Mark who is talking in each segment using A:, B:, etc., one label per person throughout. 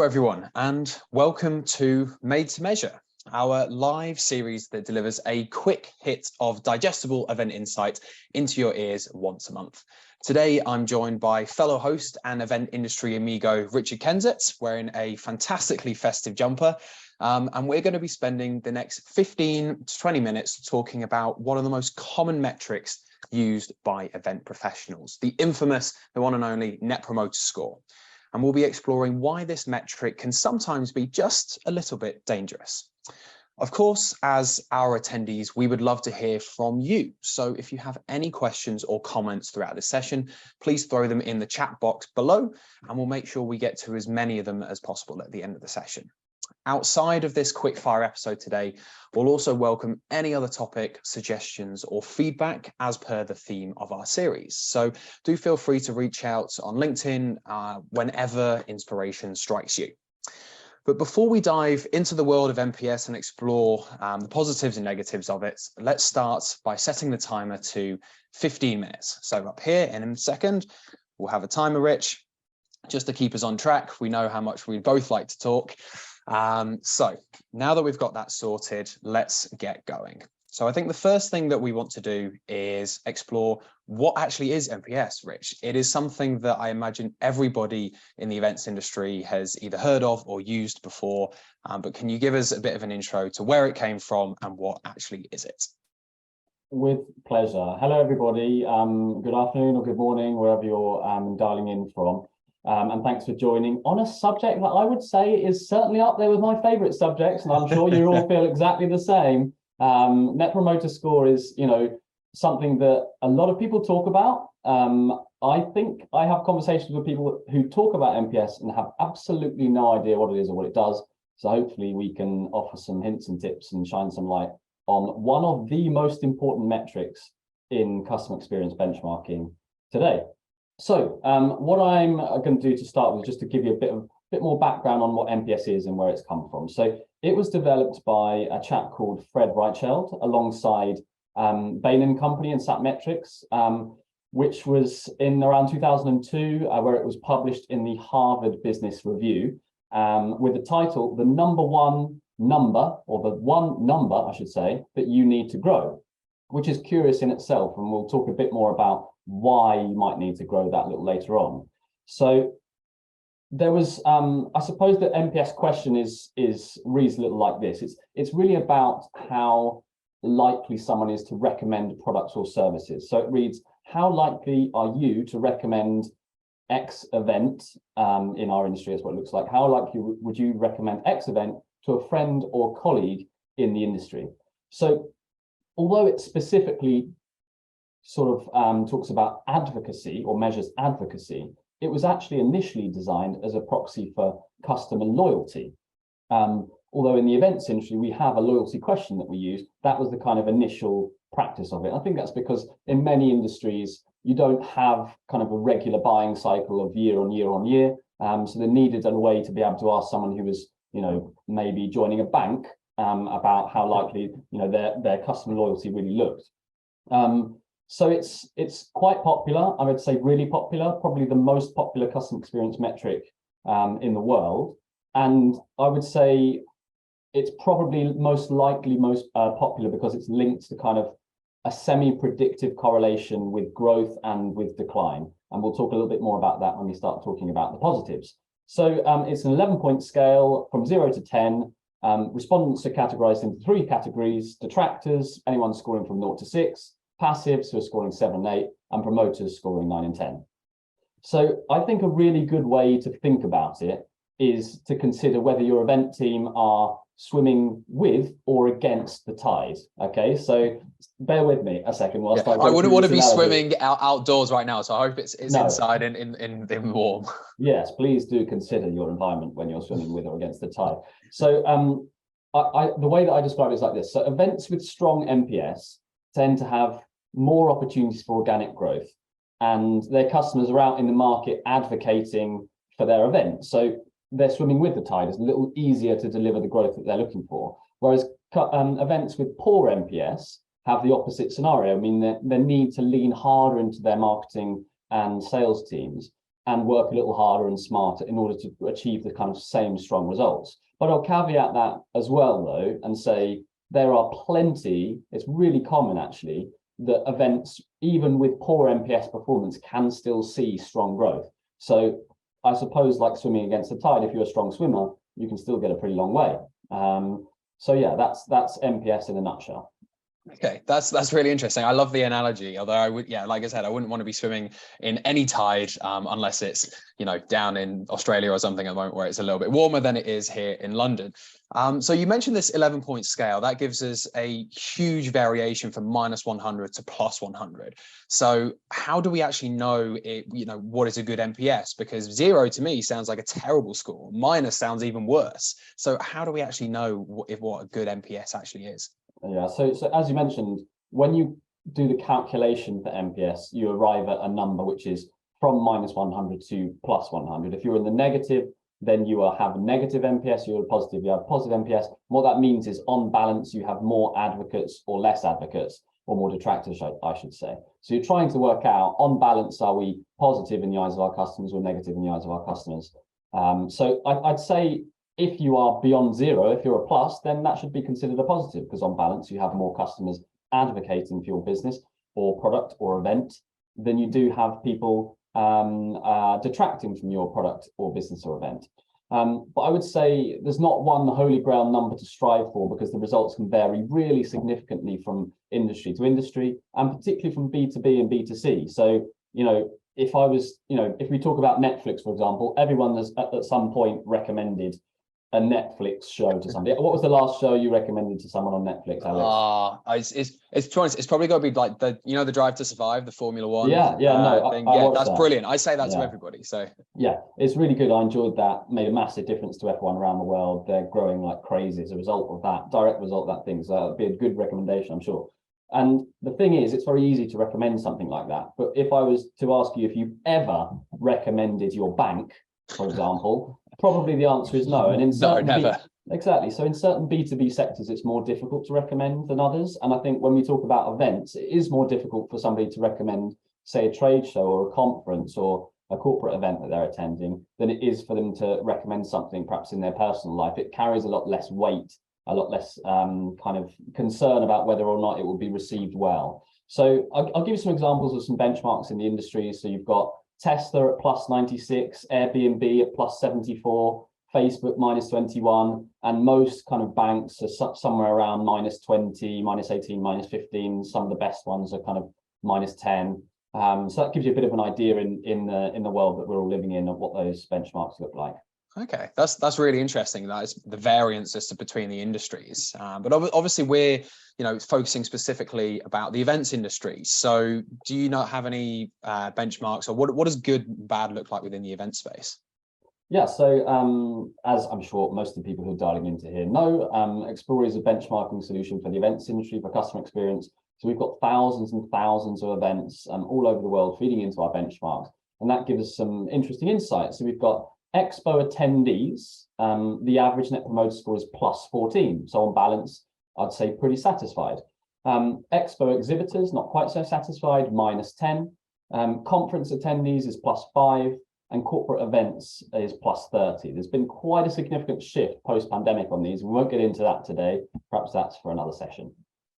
A: everyone, and welcome to Made to Measure, our live series that delivers a quick hit of digestible event insight into your ears once a month. Today, I'm joined by fellow host and event industry amigo, Richard Kensett, wearing a fantastically festive jumper. And we're going to be spending the next 15 to 20 minutes talking about one of the most common metrics used by event professionals, the infamous, the one and only Net Promoter Score. And we'll be exploring why this metric can sometimes be just a little bit dangerous. Of course, as our attendees, we would love to hear from you. So if you have any questions or comments throughout the session, please throw them in the chat box below, and we'll make sure we get to as many of them as possible at the end of the session. Outside of this quickfire episode today, we'll also welcome any other topic, suggestions, or feedback as per the theme of our series. So do feel free to reach out on LinkedIn whenever inspiration strikes you. But before we dive into the world of NPS and explore the positives and negatives of it, let's start by setting the timer to 15 minutes. So up here in a second, we'll have a timer, Rich, just to keep us on track. We know how much we both like to talk. So now that we've got that sorted, let's get going. So I think the first thing that we want to do is explore what actually is NPS, Rich. It is something that I imagine everybody in the events industry has either heard of or used before, but can you give us a bit of an intro to where it came from and what actually is it?
B: With pleasure. Hello, everybody. Good afternoon or good morning, wherever you're dialing in from. And thanks for joining on a subject that I would say is certainly up there with my favorite subjects, and I'm sure you all feel exactly the same. Net Promoter Score is, something that a lot of people talk about. I think I have conversations with people who talk about NPS and have absolutely no idea what it is or what it does. So hopefully we can offer some hints and tips and shine some light on one of the most important metrics in customer experience benchmarking today. So what I'm going to do to start with, just to give you a bit more background on what NPS is and where it's come from. So it was developed by a chap called Fred Reichheld alongside Bain & Company and Satmetrics, which was in around 2002, where it was published in the Harvard Business Review with the title, The One Number, I should say, that you need to grow, which is curious in itself. And we'll talk a bit more about why you might need to grow that a little later on. So there was, I suppose the NPS question reads a little like this. It's really about how likely someone is to recommend products or services. So it reads, how likely are you to recommend X event in our industry is what it looks like. How likely would you recommend X event to a friend or colleague in the industry? So although it specifically sort of talks about advocacy or measures advocacy, it was actually initially designed as a proxy for customer loyalty. Although in the events industry, we have a loyalty question that we use, that was the kind of initial practice of it. I think that's because in many industries, you don't have kind of a regular buying cycle of year on year on year. So they needed a way to be able to ask someone who was, maybe joining a bank about how likely, their customer loyalty really looked. So it's quite popular. I would say really popular, probably the most popular customer experience metric in the world. And I would say it's probably most popular because it's linked to kind of a semi-predictive correlation with growth and with decline. And we'll talk a little bit more about that when we start talking about the positives. So it's an 11-point scale from 0 to 10. Respondents are categorized into 3 categories: detractors, anyone scoring from 0 to 6, passives who are scoring 7 and 8, and promoters scoring 9 and 10. So I think a really good way to think about it is to consider whether your event team are swimming with or against the tide. Okay, so bear with me a second whilst
A: I wouldn't want to be swimming outdoors right now, so I hope it's inside in warm.
B: Yes, please do consider your environment when you're swimming with or against the tide. So the way that I describe it is like this. So events with strong NPS tend to have more opportunities for organic growth, and their customers are out in the market advocating for their event. So they're swimming with the tide. It's a little easier to deliver the growth that they're looking for. Whereas events with poor NPS have the opposite scenario. I mean, they need to lean harder into their marketing and sales teams. and work a little harder and smarter in order to achieve the kind of same strong results. But I'll caveat that as well, though, and say there are plenty, it's really common actually, that events, even with poor NPS performance, can still see strong growth. So I suppose, like swimming against the tide, if you're a strong swimmer, you can still get a pretty long way. So yeah, that's NPS in a nutshell.
A: Okay, that's really interesting. I love the analogy, although I would, yeah, like I said, I wouldn't want to be swimming in any tide unless it's, you know, down in Australia or something at the moment where it's a little bit warmer than it is here in London. So you mentioned this 11-point scale. That gives us a huge variation from -100 to +100. So how do we actually know it, you know, what is a good NPS? Because 0 to me sounds like a terrible score. Minus sounds even worse. So how do we actually know what a good NPS actually is?
B: Yeah, so as you mentioned, when you do the calculation for NPS, you arrive at a number which is from -100 to +100. If you're in the negative, then you will have a negative NPS. You're positive, you have positive NPS. What that means is, on balance, you have more advocates or less advocates, or more detractors, I should say. So you're trying to work out, on balance, are we positive in the eyes of our customers or negative in the eyes of our customers? So I'd say, if you are beyond 0, if you're a plus, then that should be considered a positive, because on balance, you have more customers advocating for your business or product or event than you do have people detracting from your product or business or event. But I would say there's not one holy grail number to strive for, because the results can vary really significantly from industry to industry, and particularly from B2B and B2C. So, you know, if we talk about Netflix, for example, everyone has at some point recommended a Netflix show to somebody. What was the last show you recommended to someone on Netflix, Alex?
A: It's probably got to be like the Drive to Survive, the Formula One.
B: Yeah, no,
A: thing.
B: I
A: That's
B: that.
A: Brilliant. I say that to everybody. So
B: yeah, it's really good. I enjoyed that. Made a massive difference to F1 around the world. They're growing like crazy as a result of that, direct result of that thing. So that'd be a good recommendation, I'm sure. And the thing is, it's very easy to recommend something like that. But if I was to ask you if you've ever recommended your bank, for example, probably the answer is no. And in certain
A: never.
B: Exactly. So in certain B2B sectors, it's more difficult to recommend than others. And I think when we talk about events, it is more difficult for somebody to recommend, say, a trade show or a conference or a corporate event that they're attending than it is for them to recommend something perhaps in their personal life. It carries a lot less weight, a lot less kind of concern about whether or not it will be received well. So I'll give you some examples of some benchmarks in the industry. So you've got Tesla at +96, Airbnb at +74, Facebook -21, and most kind of banks are somewhere around -20, -18, -15. Some of the best ones are kind of -10. So that gives you a bit of an idea in the world that we're all living in of what those benchmarks look like.
A: Okay, that's really interesting. That is the variance as to between the industries. But obviously we're, you know, focusing specifically about the events industry. So do you not have any benchmarks, or what does good and bad look like within the event space?
B: Yeah, so as I'm sure most of the people who are dialing into here know, Explori is a benchmarking solution for the events industry, for customer experience. So we've got thousands and thousands of events all over the world feeding into our benchmarks. And that gives us some interesting insights. So we've got Expo attendees, the average net promoter score is +14. So on balance, I'd say pretty satisfied. Expo exhibitors, not quite so satisfied, -10. Conference attendees is +5. And corporate events is +30. There's been quite a significant shift post-pandemic on these. We won't get into that today. Perhaps that's for another session.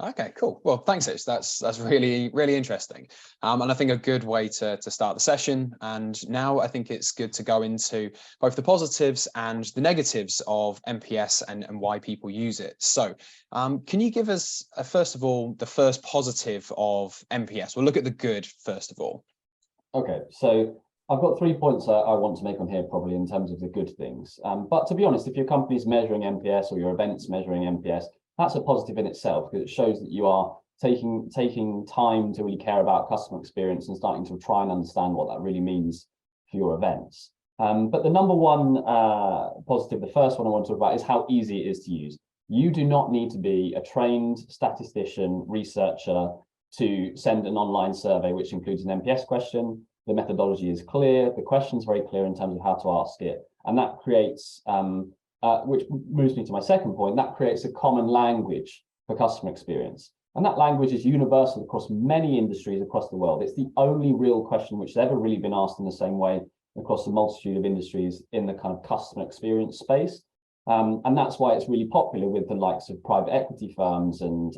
A: Okay, cool. Well, thanks, Ish. That's really, really interesting. And I think a good way to start the session. And now I think it's good to go into both the positives and the negatives of NPS and why people use it. So can you give us, first of all, the first positive of NPS? We'll look at the good, first of all.
B: Okay, so I've got 3 points I want to make on here, probably in terms of the good things. But to be honest, if your company's measuring NPS or your event's measuring NPS, that's a positive in itself, because it shows that you are taking time to really care about customer experience and starting to try and understand what that really means for your events. But the number one positive, the first one I want to talk about, is how easy it is to use. You do not need to be a trained statistician, researcher to send an online survey, which includes an NPS question. The methodology is clear, the question's very clear in terms of how to ask it. And that creates, which moves me to my second point, that creates a common language for customer experience. And that language is universal across many industries across the world. It's the only real question which has ever really been asked in the same way across a multitude of industries in the kind of customer experience space. And that's why it's really popular with the likes of private equity firms and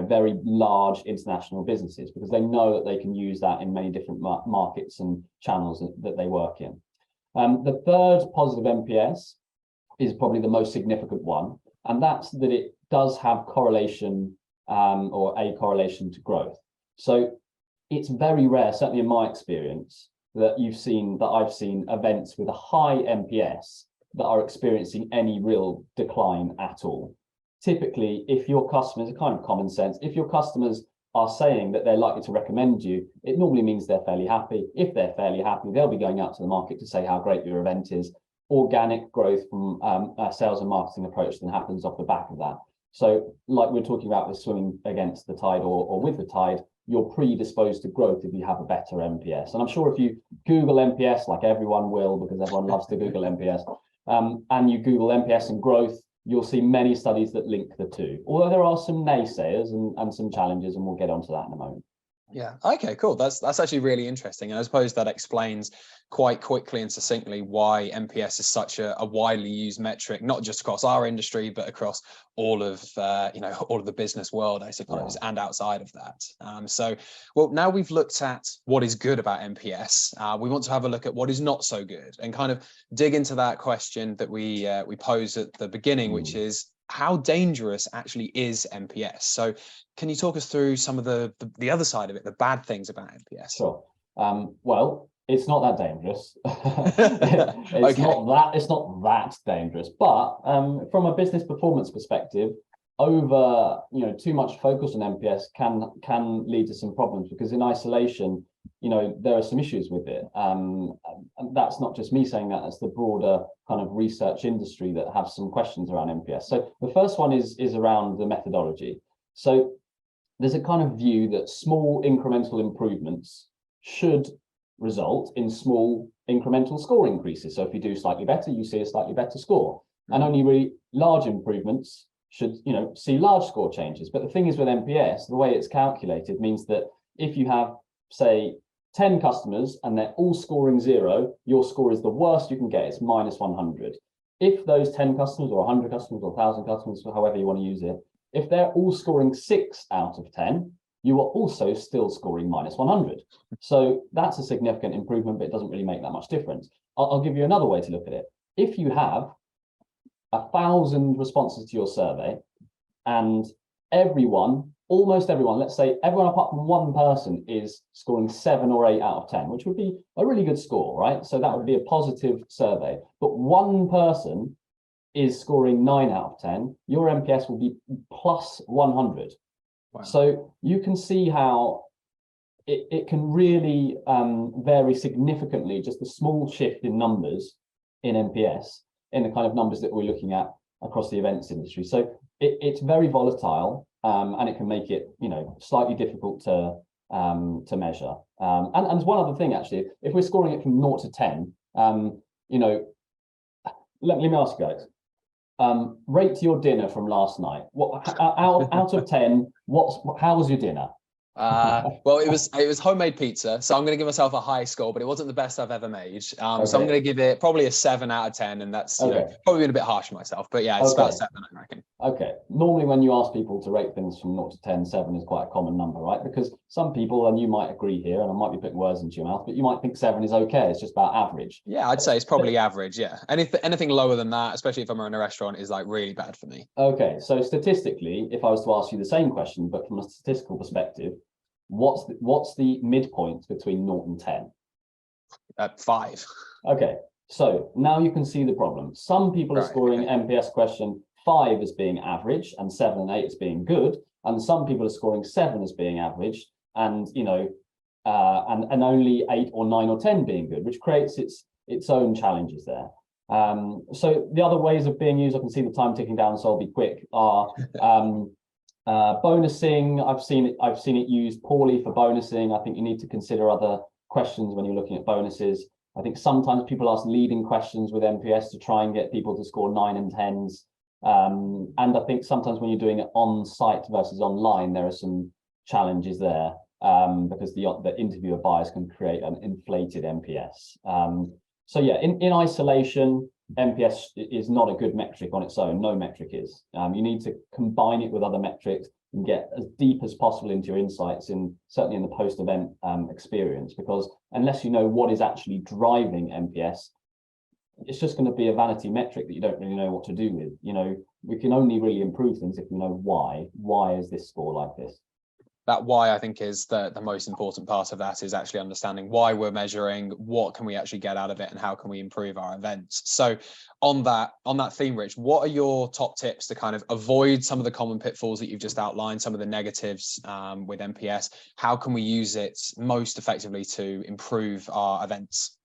B: very large international businesses, because they know that they can use that in many different markets and channels that they work in. The third positive NPS is probably the most significant one, and that's that it does have correlation or a correlation to growth. So it's very rare, certainly in my experience, that I've seen events with a high NPS that are experiencing any real decline at all. Typically, if your customers, kind of common sense, if your customers are saying that they're likely to recommend you, it normally means they're fairly happy. If they're fairly happy, they'll be going out to the market to say how great your event is. Organic growth from a sales and marketing approach then happens off the back of that. So like we're talking about with swimming against the tide or with the tide, you're predisposed to growth if you have a better NPS. And I'm sure if you Google NPS, like everyone will, because everyone loves to Google NPS, and you Google NPS and growth, you'll see many studies that link the two, although there are some naysayers and some challenges, and we'll get onto that in a moment.
A: Yeah. Okay, cool. That's actually really interesting. And I suppose that explains quite quickly and succinctly why NPS is such a widely used metric, not just across our industry, but across all of all of the business world, I suppose, and outside of that. Well, now we've looked at what is good about NPS. We want to have a look at what is not so good and kind of dig into that question that we posed at the beginning, which is, how dangerous actually is NPS? So can you talk us through some of the other side of it, the bad things about NPS?
B: Sure. Well, it's not that dangerous. It's not that dangerous. But from a business performance perspective, too much focus on NPS can lead to some problems, because in isolation, there are some issues with it. And that's not just me saying that, that's the broader kind of research industry that have some questions around NPS. So the first one is around the methodology. So there's a kind of view that small incremental improvements should result in small incremental score increases. So if you do slightly better, you see a slightly better score. And only really large improvements should, see large score changes. But the thing is with NPS, the way it's calculated means that if you have, say, 10 customers and they're all scoring 0, your score is the worst you can get. It's minus 100. If those 10 customers or 100 customers or 1,000 customers, however you want to use it, if they're all scoring 6 out of 10, you are also still scoring minus 100. So that's a significant improvement, but it doesn't really make that much difference. I'll give you another way to look at it. If you have 1,000 responses to your survey and almost everyone, let's say everyone apart from one person is scoring 7 or 8 out of 10, which would be a really good score, right? So that would be a positive survey. But one person is scoring 9 out of 10, your NPS will be plus 100. Wow. So you can see how it can really vary significantly, just a small shift in numbers in NPS, in the kind of numbers that we're looking at across the events industry. So it's very volatile. And it can make it, slightly difficult to measure. And there's one other thing, actually. If we're scoring it from 0 to 10, let me ask you guys. Rate your dinner from last night. What out of 10? How was your dinner?
A: Well, it was homemade pizza, so I'm going to give myself a high score, but it wasn't the best I've ever made. So I'm going to give it probably a 7 out of 10, and that's probably been a bit harsh on myself, but yeah, it's about 7, I reckon. Okay.
B: Normally, when you ask people to rate things from 0 to 10, 7 is quite a common number, right? Because some people, and you might agree here, and I might be putting words into your mouth, but you might think 7 is okay. It's just about average.
A: Yeah, I'd say it's probably average. Yeah, anything lower than that, especially if I'm in a restaurant, is like really bad for me.
B: Okay, so statistically, if I was to ask you the same question, but from a statistical perspective, what's the midpoint between 0 and 10?
A: 5.
B: Okay, so now you can see the problem. Some people are scoring NPS question 5 as being average and 7 and 8 as being good, and some people are scoring 7 as being average, and and only 8 or 9 or 10 being good, which creates its own challenges there. So the other ways of being used, I can see the time ticking down, so I'll be quick, are bonusing. I've seen it used poorly for bonusing. I think you need to consider other questions when you're looking at bonuses. I think sometimes people ask leading questions with NPS to try and get people to score 9 and 10s. And I think sometimes when you're doing it on site versus online, there are some challenges there. because the interviewer bias can create an inflated NPS. So yeah, in isolation, NPS is not a good metric on its own. No metric is. You need to combine it with other metrics and get as deep as possible into your insights, certainly in the post-event experience, because unless you know what is actually driving NPS, it's just going to be a vanity metric that you don't really know what to do with. We can only really improve things if we know why. Why is this score like this?
A: That why, I think, is the most important part of that, is actually understanding why we're measuring, what can we actually get out of it, and how can we improve our events. So on that theme, Rich, what are your top tips to kind of avoid some of the common pitfalls that you've just outlined, some of the negatives with NPS? How can we use it most effectively to improve our events?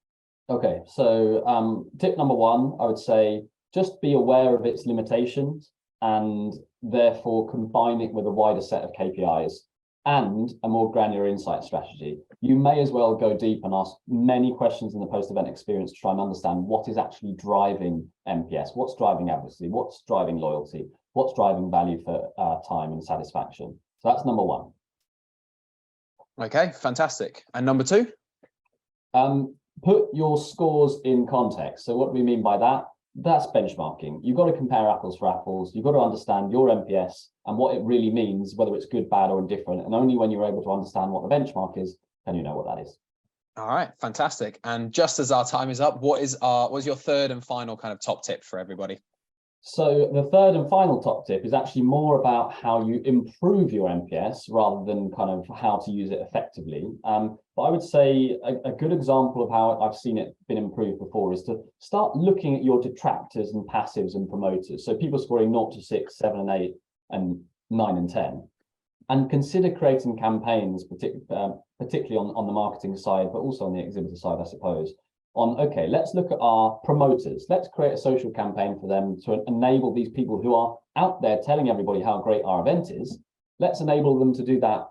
B: Okay, so tip number one, I would say just be aware of its limitations and therefore combine it with a wider set of KPIs and a more granular insight strategy. You may as well go deep and ask many questions in the post-event experience to try and understand what is actually driving NPS, what's driving advocacy, what's driving loyalty, what's driving value for time and satisfaction. So that's number one.
A: Okay, fantastic. And number two?
B: Put your scores in context. So what do we mean by that? That's benchmarking. You've got to compare apples for apples. You've got to understand your NPS and what it really means, whether it's good, bad, or indifferent. And only when you're able to understand what the benchmark is, can you know what that is.
A: All right, fantastic. And just as our time is up, what is your third and final kind of top tip for everybody?
B: So the third and final top tip is actually more about how you improve your NPS rather than kind of how to use it effectively. But I would say a good example of how I've seen it been improved before is to start looking at your detractors and passives and promoters. So people scoring 0 to 6, 7 and 8 and 9 and 10. And consider creating campaigns, particularly on the marketing side, but also on the exhibitor side, I suppose, okay, let's look at our promoters. Let's create a social campaign for them to enable these people who are out there telling everybody how great our event is. Let's enable them to do that,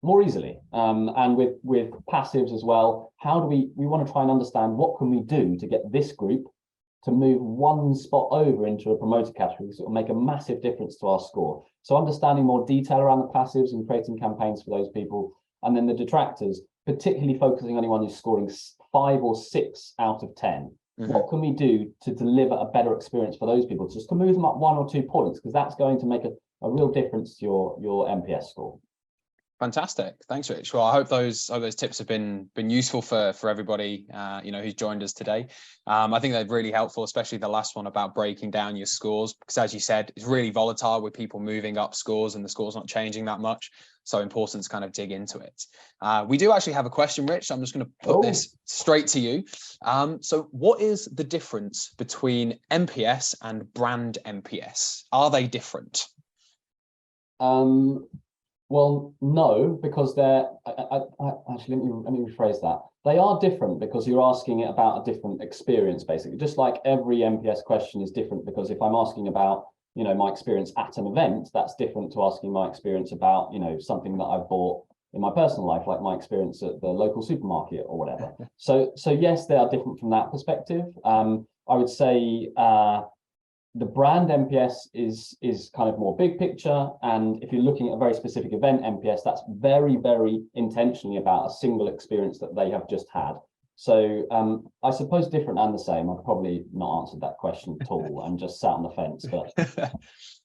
B: more easily. And with passives as well, how do we want to try and understand what can we do to get this group to move one spot over into a promoter category, so it will make a massive difference to our score. So understanding more detail around the passives and creating campaigns for those people. And then the detractors, particularly focusing on anyone who's scoring 5 or 6 out of 10. Mm-hmm. What can we do to deliver a better experience for those people, just to move them up 1 or 2 points, because that's going to make a real difference to your NPS score.
A: Fantastic. Thanks, Rich. Well, I hope those tips have been useful for everybody who's joined us today. I think they're really helpful, especially the last one about breaking down your scores, because as you said, it's really volatile with people moving up scores and the scores not changing that much. So important to kind of dig into it. We do actually have a question, Rich. I'm just going to put this straight to you. So what is the difference between NPS and brand NPS? Are they different?
B: Well, no, because they're actually, let me rephrase that. They are different because you're asking it about a different experience, basically. Just like every NPS question is different, because if I'm asking about, my experience at an event, that's different to asking my experience about, something that I've bought in my personal life, like my experience at the local supermarket or whatever. So yes, they are different from that perspective. I would say the brand NPS is kind of more big picture. And if you're looking at a very specific event NPS, that's very, very intentionally about a single experience that they have just had. So I suppose different and the same. I've probably not answered that question at all and just sat on the fence,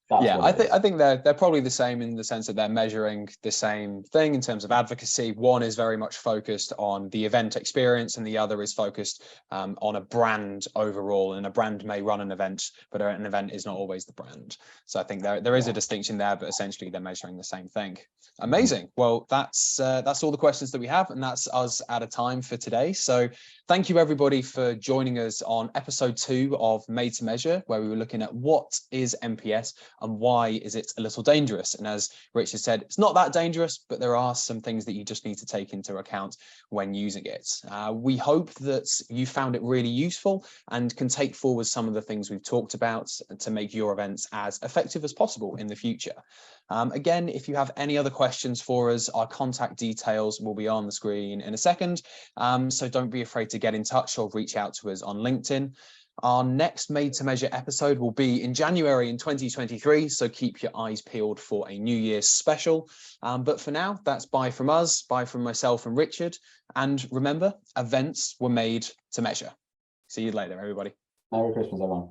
B: but
A: yeah, I think they're probably the same in the sense that they're measuring the same thing in terms of advocacy. One is very much focused on the event experience, and the other is focused on a brand overall. And a brand may run an event, but an event is not always the brand. So I think there is a distinction there, but essentially they're measuring the same thing. Amazing. Well, that's all the questions that we have, and that's us out of time for today. So thank you everybody for joining us on episode 2 of Made to Measure, where we were looking at what is NPS and why is it a little dangerous. And as Richard said, it's not that dangerous, but there are some things that you just need to take into account when using it. We hope that you found it really useful and can take forward some of the things we've talked about to make your events as effective as possible in the future. Again, if you have any other questions for us, our contact details will be on the screen in a second. So don't be afraid to get in touch or reach out to us on LinkedIn. Our next Made to Measure episode will be in January in 2023, so keep your eyes peeled for a New Year's special. But for now, that's bye from us, bye from myself and Richard. And remember, events were made to measure. See you later, everybody.
B: Merry Christmas, everyone.